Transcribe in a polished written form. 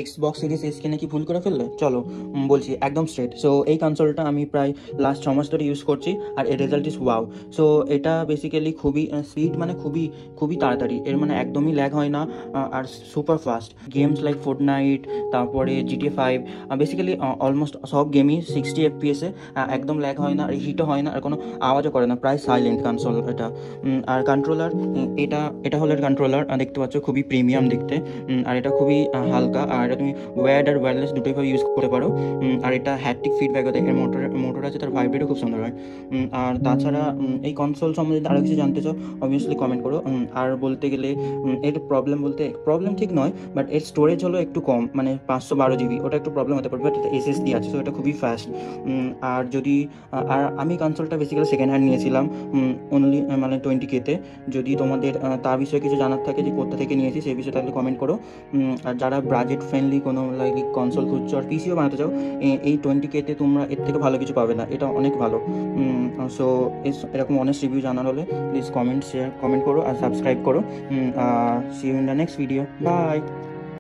Xbox series S কিনে কি ভুল করে ফেললে? চলো বলছি একদম স্ট্রেট। সো এই কনসোলটা আমি প্রায় লাস্ট 6 মাস ধরে ইউজ করছি, আর এর রেজাল্ট ইজ ওয়াও। সো এটা বেসিক্যালি খুবই স্পিড, মানে খুবই খুবই তাড়াতাড়ি, এর মানে একদমই ল্যাগ হয় না, আর super fast games like Fortnite, তারপরে GTA 5, বেসিক্যালি অলমোস্ট সব গেমই 60 FPS-এ, একদম ল্যাগ হয় না, হিটও হয় না, আর কোনো আওয়াজও করে না, প্রায় সাইলেন্ট কনসোল এটা। আর কন্ট্রোলার, এটা এটা হলো কন্ট্রোলার, দেখতে পাচ্ছ খুবই প্রিমিয়াম দেখতে, আর এটা খুবই হালকা, আর এটা তুমি ওয়্যার্ড আর ওয়্যারলেস দুটোইভাবে ইউজ করতে পারো। আর এটা হ্যাপটিক ফিডব্যাকও দেয়, এর মোটর আছে, তার ভাইব্রেটও খুব সুন্দর হয়। আর তাছাড়া এই কনসোল সম্বন্ধে আরও কিছু জানতে চাও, অবভিয়াসলি কমেন্ট করো। আর বলতে গেলে এর প্রবলেম ঠিক নয়, বাট এর স্টোরেজ হলো একটু কম, মানে 512 GB, ওটা একটু প্রবলেম হতে পারে, বাট এটা SSD আছে, তো এটা খুবই ফাস্ট। আর যদি আর আমি কনসোলটা বেসিক্যালি সেকেন্ড হ্যান্ড নিয়েছিলাম, অনলি মানে 20K-তে। যদি তোমাদের তার বিষয়ে কিছু জানার থাকে যে কোথা থেকে নিয়েছি সেই বিষয়ে, তাহলে কমেন্ট করো। আর যারা বাজেট ফ্রেন্ডলি কোনো লাইক কনসোল খুঁজছো আর পিসিও বানাতে চাও, এই 20K-তে তোমরা এর থেকে ভালো কিছু পাবে না, এটা অনেক ভালো। সো এরকম অনেস্ট রিভিউ জানার হলে প্লিজ কমেন্ট করো আর সাবস্ক্রাইব করো। See you in the next video, by.